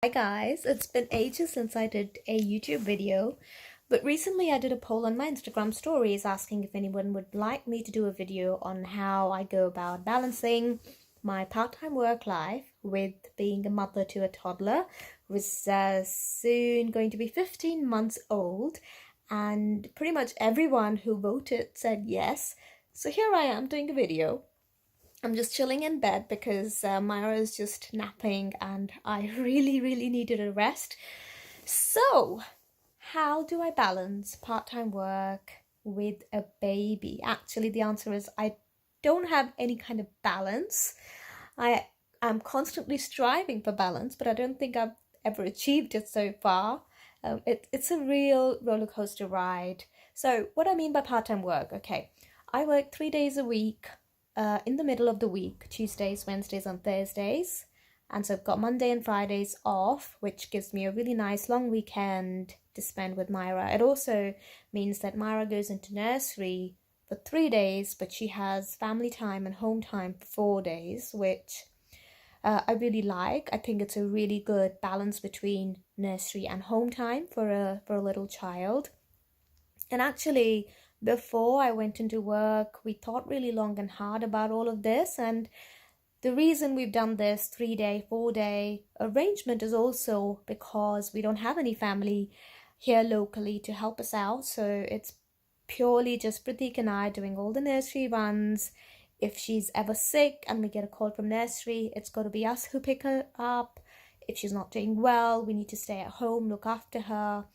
Hi guys, it's been ages since I did a YouTube video, but recently I did a poll on my Instagram stories asking if anyone would like me to do a video on how I go about balancing my part-time work life with being a mother to a toddler who is soon going to be 15 months old, and pretty much everyone who voted said yes. So here I am doing a video. I'm just chilling in bed because Myra is just napping and I really needed a rest. So, how do I balance part-time work with a baby? Actually, the answer is I don't have any kind of balance. I am constantly striving for balance, but I don't think I've ever achieved it so far. It's a real roller coaster ride. So, what I mean by part-time work, okay, I work 3 days a week in the middle of the week, Tuesdays, Wednesdays, and Thursdays. And so I've got Monday and Fridays off, which gives me a really nice long weekend to spend with Myra. It also means that Myra goes into nursery for 3 days, but she has family time and home time for 4 days, which I really like. I think it's a really good balance between nursery and home time for a little child. And actually, before I went into work, we thought really long and hard about all of this. And the reason we've done this 3 day, 4 day arrangement is also because we don't have any family here locally to help us out. So it's purely just Pratik and I doing all the nursery runs. If she's ever sick and we get a call from nursery, it's got to be us who pick her up. If she's not doing well, we need to stay at home, look after her.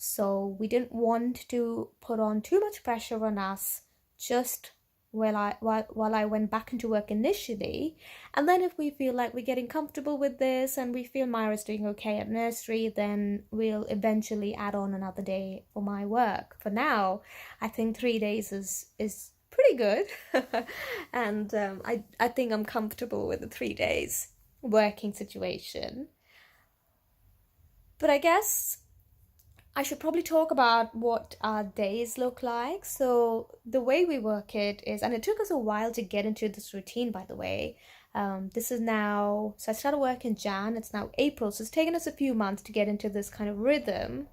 So we didn't want to put on too much pressure on us just while I went back into work initially. And then if we feel like we're getting comfortable with this and we feel Myra's doing okay at nursery, then we'll eventually add on another day for my work. For now, I think 3 days is pretty good. And I think I'm comfortable with the 3 days working situation. But I guess I should probably talk about what our days look like. So, the way we work it is, and it took us a while to get into this routine, by the way. This is now, so I started work in Jan, it's now April, so it's taken us a few months to get into this kind of rhythm.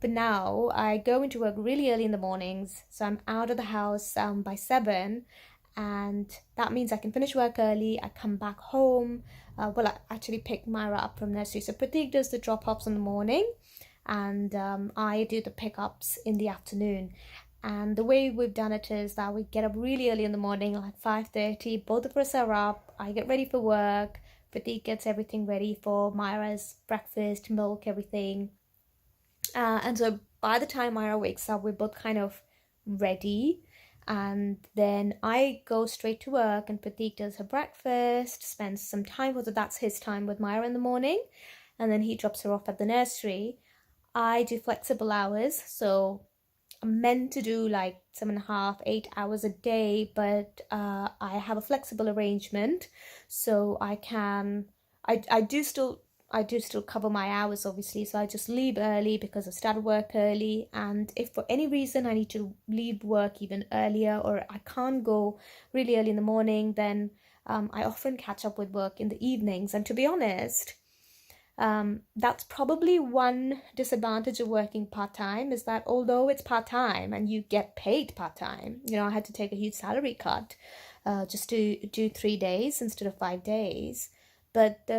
But now I go into work really early in the mornings, so I'm out of the house by 7, and that means I can finish work early. I come back home. I actually pick Myra up from nursery. So Pratik does the drop offs in the morning, and I do the pickups in the afternoon. And the way we've done it is that we get up really early in the morning, like 5:30. Both of us are up. I get ready for work. Pratik gets everything ready for Myra's breakfast, milk, everything. And so by the time Myra wakes up, we're both kind of ready. And then I go straight to work, and Pratik does her breakfast, spends some time with her. That's his time with Myra in the morning. And then he drops her off at the nursery. I do flexible hours, so I'm meant to do like 7.5, 8 hours a day, but I have a flexible arrangement, so I do still cover my hours, obviously. So I just leave early because I started work early, and if for any reason I need to leave work even earlier or I can't go really early in the morning, then I often catch up with work in the evenings. And to be honest, that's probably one disadvantage of working part-time, is that although it's part-time and you get paid part-time, I had to take a huge salary cut just to do 3 days instead of 5 days. But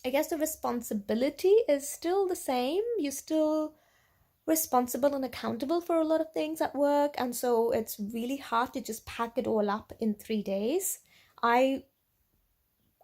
I guess the responsibility is still the same. You're still responsible and accountable for a lot of things at work, and so it's really hard to just pack it all up in 3 days.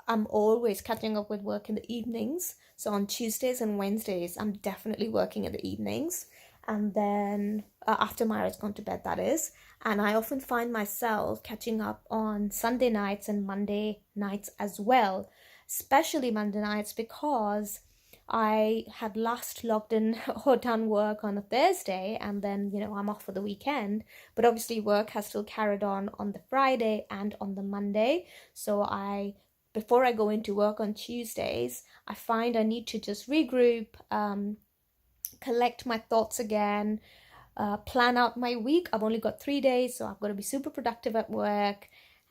I'm always catching up with work in the evenings. So on Tuesdays and Wednesdays, I'm definitely working in the evenings. And then after Myra's gone to bed, that is. And I often find myself catching up on Sunday nights and Monday nights as well, especially Monday nights, because I had last logged in or done work on a Thursday, and then, I'm off for the weekend. But obviously, work has still carried on the Friday and on the Monday. So before I go into work on Tuesdays, I find I need to just regroup, collect my thoughts again, plan out my week. I've only got 3 days, so I've got to be super productive at work,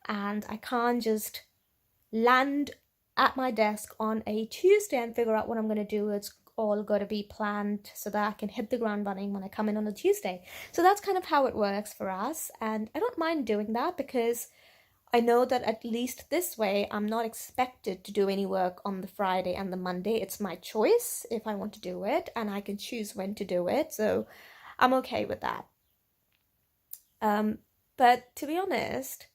and I can't just land at my desk on a Tuesday and figure out what I'm going to do. It's all got to be planned so that I can hit the ground running when I come in on a Tuesday. So that's kind of how it works for us. And I don't mind doing that because I know that at least this way, I'm not expected to do any work on the Friday and the Monday. It's my choice if I want to do it, and I can choose when to do it. So I'm okay with that. But to be honest,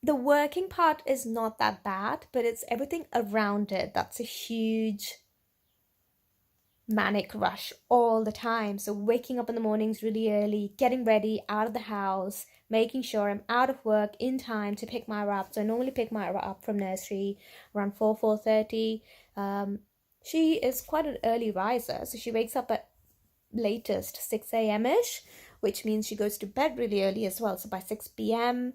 the working part is not that bad, but it's everything around it that's a huge manic rush all the time. So waking up in the mornings really early, getting ready out of the house, making sure I'm out of work in time to pick Myra up. So I normally pick Myra up from nursery around 4:30. She is quite an early riser, so she wakes up at latest 6 a.m. ish, which means she goes to bed really early as well, so by 6 p.m.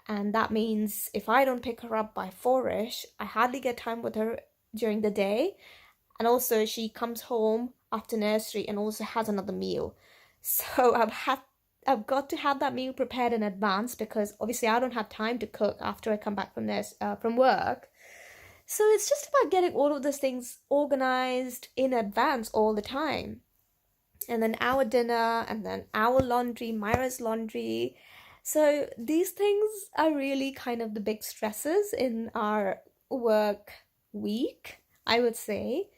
And that means if I don't pick her up by 4ish, I hardly get time with her during the day. And also she comes home after nursery and also has another meal. So I've got to have that meal prepared in advance because obviously I don't have time to cook after I come back from work. So it's just about getting all of those things organized in advance all the time. And then our dinner, and then our laundry, Myra's laundry. So these things are really kind of the big stresses in our work week, I would say.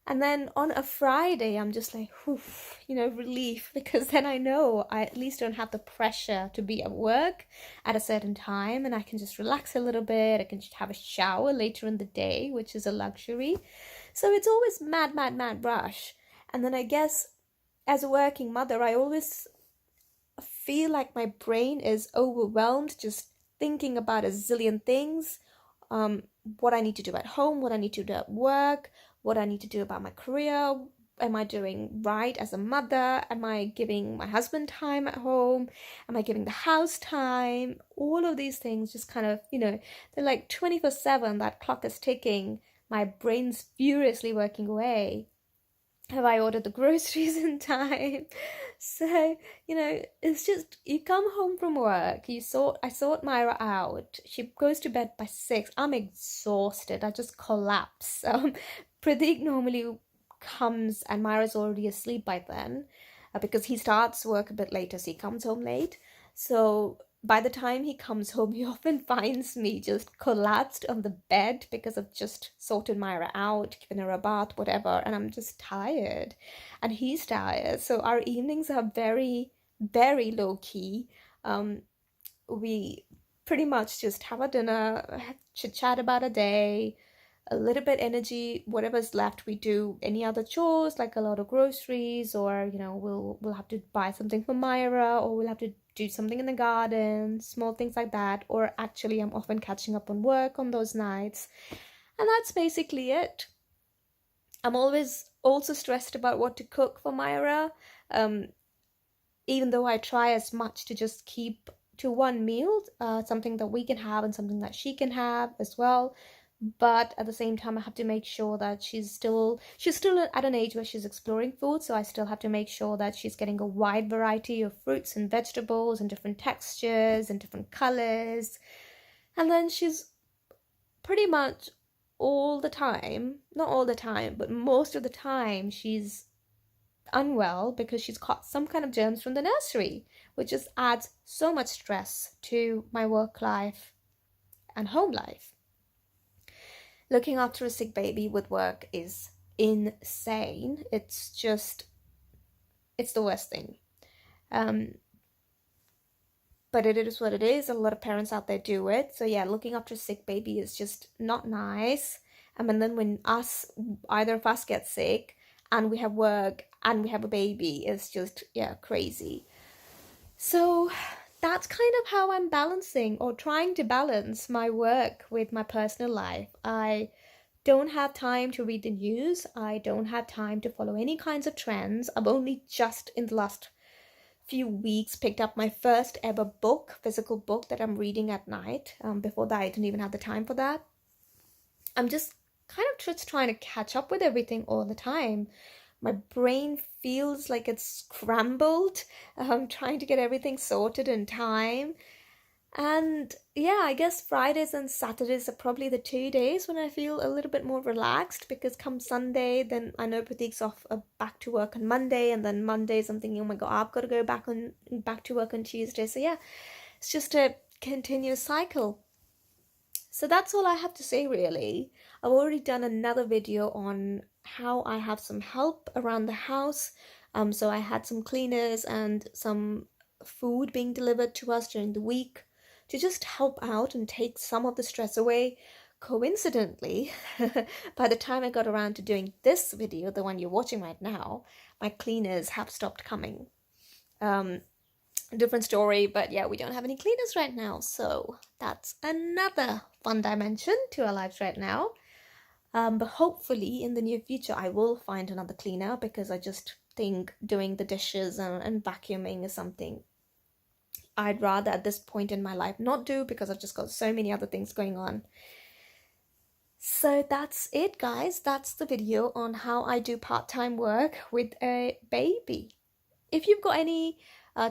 And then on a Friday, I'm just like, oof, relief, because then I know I at least don't have the pressure to be at work at a certain time, and I can just relax a little bit. I can just have a shower later in the day, which is a luxury. So it's always mad rush. And then I guess as a working mother, I always feel like my brain is overwhelmed just thinking about a zillion things. What I need to do at home, what I need to do at work, what I need to do about my career. Am I doing right as a mother? Am I giving my husband time at home? Am I giving the house time? All of these things just kind of, they're like 24/7, that clock is ticking. My brain's furiously working away. Have I ordered the groceries in time? So, it's just, you come home from work, I sort Myra out. She goes to bed by 6. I'm exhausted. I just collapse. Pradeep normally comes and Myra's already asleep by then because he starts work a bit later, so he comes home late. So by the time he comes home, he often finds me just collapsed on the bed because I've just sorted Myra out, given her a bath, whatever, and I'm just tired. And he's tired. So our evenings are very, very low key. We pretty much just have a dinner, chit chat about a day, a little bit energy, whatever's left we do any other chores like a lot of groceries, or we'll have to buy something for Myra, or we'll have to do something in the garden, small things like that. Or actually I'm often catching up on work on those nights, and that's basically it. I'm always also stressed about what to cook for Myra, even though I try as much to just keep to one meal, something that we can have and something that she can have as well. But at the same time, I have to make sure that she's still at an age where she's exploring food, so I still have to make sure that she's getting a wide variety of fruits and vegetables and different textures and different colors. And then she's pretty much all the time, not all the time, but most of the time, she's unwell because she's caught some kind of germs from the nursery, which just adds so much stress to my work life and home life. Looking after a sick baby with work is insane. It's the worst thing. But it is what it is. A lot of parents out there do it. So yeah, looking after a sick baby is just not nice. And then when either of us get sick and we have work and we have a baby, it's just, crazy. So that's kind of how I'm balancing or trying to balance my work with my personal life. I don't have time to read the news. I don't have time to follow any kinds of trends. I've only just in the last few weeks picked up my first ever physical book that I'm reading at night. Before that, I didn't even have the time for that. I'm just kind of just trying to catch up with everything all the time. My brain feels like it's scrambled. I'm trying to get everything sorted in time. And yeah, I guess Fridays and Saturdays are probably the 2 days when I feel a little bit more relaxed, because come Sunday, then I know Pratik's off back to work on Monday, and then Mondays I'm thinking, oh my God, I've got to go back to work on Tuesday. So yeah, it's just a continuous cycle. So that's all I have to say really. I've already done another video on how I have some help around the house. So I had some cleaners and some food being delivered to us during the week to just help out and take some of the stress away. Coincidentally, by the time I got around to doing this video, the one you're watching right now, my cleaners have stopped coming. Different story, but yeah, we don't have any cleaners right now, so that's another fun dimension to our lives right now. But hopefully in the near future I will find another cleaner, because I just think doing the dishes and vacuuming is something I'd rather at this point in my life not do, because I've just got so many other things going on. So that's it, guys. That's the video on how I do part-time work with a baby. If you've got any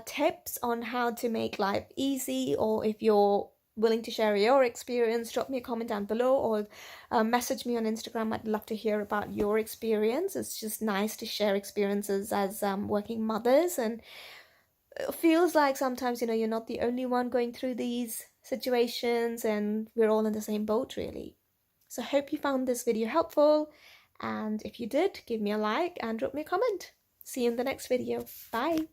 tips on how to make life easy, or if you're willing to share your experience, drop me a comment down below, or message me on Instagram. I'd love to hear about your experience. It's just nice to share experiences as working mothers, and it feels like sometimes, you know, you're not the only one going through these situations, and we're all in the same boat really. So I hope you found this video helpful, and if you did, give me a like and drop me a comment. See you in the next video. Bye.